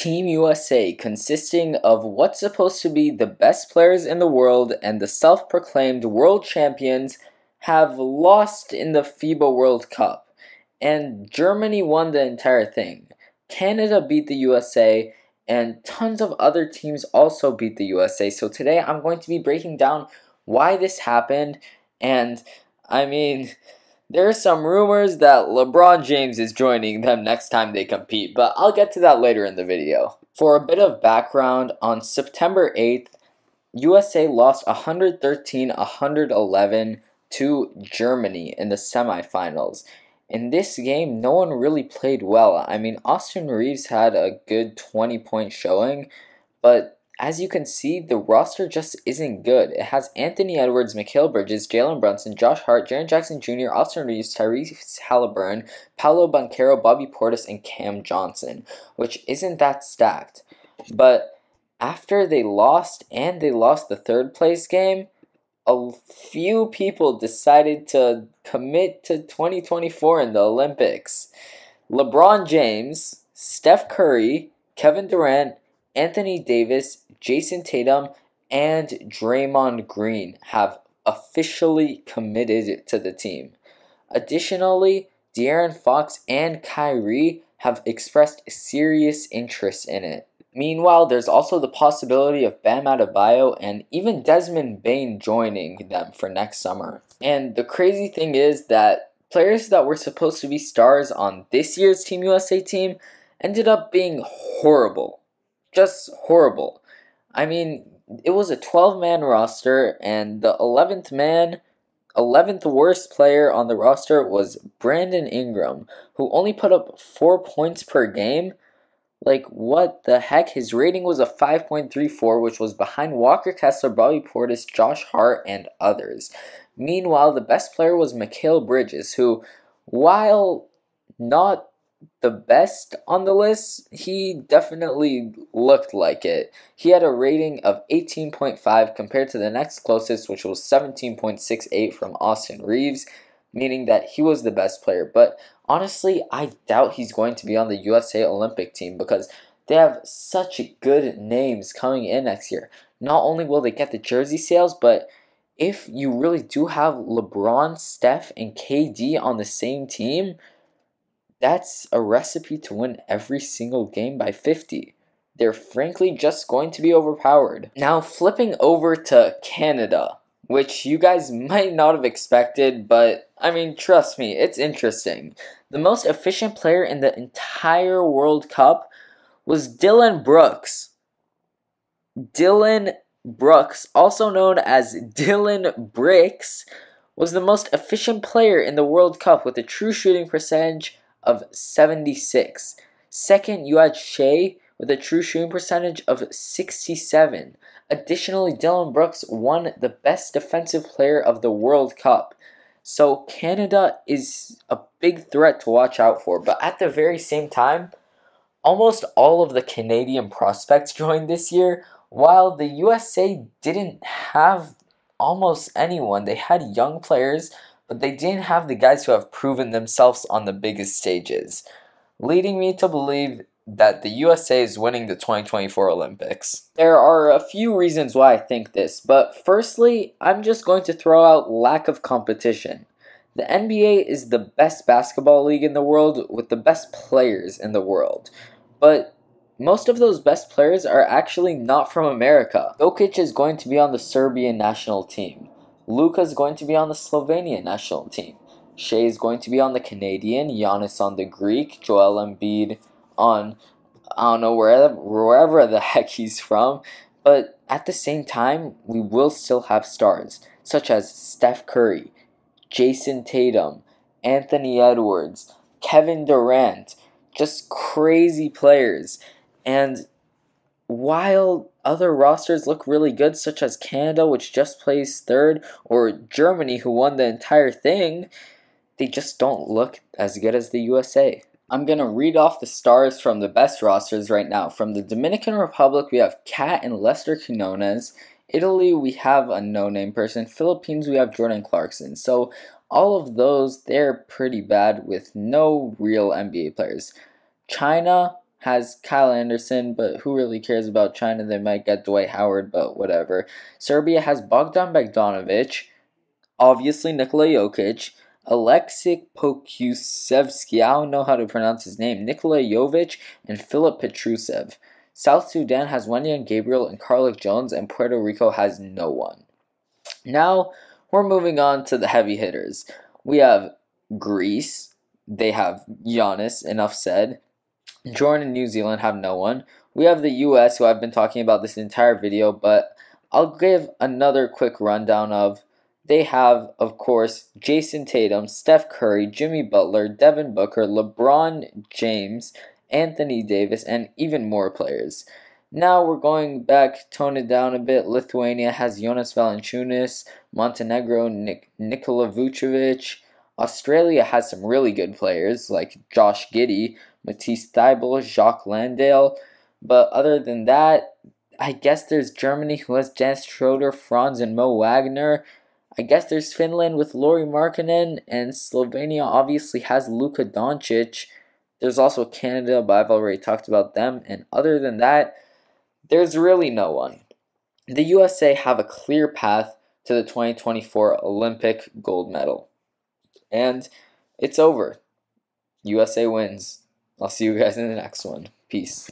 Team USA, consisting of what's supposed to be the best players in the world and the self-proclaimed world champions, have lost in the FIBA World Cup. And Germany won the entire thing. Canada beat the USA, and tons of other teams also beat the USA. So today I'm going to be breaking down why this happened, and there are some rumors that LeBron James is joining them next time they compete, but I'll get to that later in the video. For a bit of background, on September 8th, USA lost 113-111 to Germany in the semifinals. In this game, no one really played well. Austin Reaves had a good 20-point showing, but as you can see, the roster just isn't good. It has Anthony Edwards, Mikal Bridges, Jalen Brunson, Josh Hart, Jaren Jackson Jr., Austin Reaves, Tyrese Halliburton, Paolo Banchero, Bobby Portis, and Cam Johnson, which isn't that stacked. But after they lost, and they lost the third place game, a few people decided to commit to 2024 in the Olympics. LeBron James, Steph Curry, Kevin Durant, Anthony Davis, Jason Tatum, and Draymond Green have officially committed to the team. Additionally, De'Aaron Fox and Kyrie have expressed serious interest in it. Meanwhile, there's also the possibility of Bam Adebayo and even Desmond Bane joining them for next summer. And the crazy thing is that players that were supposed to be stars on this year's Team USA team ended up being horrible. Just horrible. It was a 12-man roster, and the 11th worst player on the roster was Brandon Ingram, who only put up 4 points per game. Like, what the heck? His rating was a 5.34, which was behind Walker Kessler, Bobby Portis, Josh Hart, and others. Meanwhile, the best player was Mikal Bridges, who, while not the best on the list, he definitely looked like it. He had a rating of 18.5 compared to the next closest, which was 17.68 from Austin Reaves, meaning that he was the best player. But honestly, I doubt he's going to be on the USA Olympic team because they have such good names coming in next year. Not only will they get the jersey sales, but if you really do have LeBron, Steph, and KD on the same team, that's a recipe to win every single game by 50. They're frankly just going to be overpowered. Now, flipping over to Canada, which you guys might not have expected, but trust me, it's interesting. The most efficient player in the entire World Cup was Dillon Brooks. Dillon Brooks, also known as Dillon Bricks, was the most efficient player in the World Cup with a true shooting percentage of 76. Second, you had Shea with a true shooting percentage of 67. Additionally, Dillon Brooks won the best defensive player of the World Cup. So Canada is a big threat to watch out for. But at the very same time, almost all of the Canadian prospects joined this year, while the USA didn't have almost anyone. They had young players, but they didn't have the guys who have proven themselves on the biggest stages, leading me to believe that the USA is winning the 2024 Olympics. There are a few reasons why I think this, but firstly, I'm just going to throw out lack of competition. The NBA is the best basketball league in the world with the best players in the world, but most of those best players are actually not from America. Jokic is going to be on the Serbian national team. Luka is going to be on the Slovenian national team. Shea is going to be on the Canadian, Giannis on the Greek, Joel Embiid on, I don't know, wherever the heck he's from. But at the same time, we will still have stars, such as Steph Curry, Jason Tatum, Anthony Edwards, Kevin Durant, just crazy players. And while other rosters look really good, such as Canada, which just placed third, or Germany, who won the entire thing, they just don't look as good as the USA. I'm going to read off the stars from the best rosters right now. From the Dominican Republic, we have Kat and Lester Quinones. Italy, we have a no-name person. Philippines, we have Jordan Clarkson. So all of those, they're pretty bad with no real NBA players. China has Kyle Anderson, but who really cares about China? They might get Dwight Howard, but whatever. Serbia has Bogdan Bogdanovic, obviously Nikola Jokic, Aleksej Pokusevski, I don't know how to pronounce his name, Nikola Jovic, and Filip Petrusev. South Sudan has Wenyan Gabriel and Carlik Jones, and Puerto Rico has no one. Now, we're moving on to the heavy hitters. We have Greece. They have Giannis, enough said. Jordan and New Zealand have no one. We have the US, who I've been talking about this entire video, but I'll give another quick rundown of. They have, of course, Jason Tatum, Steph Curry, Jimmy Butler, Devin Booker, LeBron James, Anthony Davis, and even more players. Now we're going back, tone it down a bit. Lithuania has Jonas Valanciunas, Montenegro, Nikola Vucevic. Australia has some really good players like Josh Giddey, Matisse Thybulle, Jacques Landale. But other than that, I guess there's Germany, who has Dennis Schroeder, Franz, and Mo Wagner. I guess there's Finland with Lauri Markkanen, and Slovenia obviously has Luka Doncic. There's also Canada, but I've already talked about them. And other than that, there's really no one. The USA have a clear path to the 2024 Olympic gold medal. And it's over. USA wins. I'll see you guys in the next one. Peace.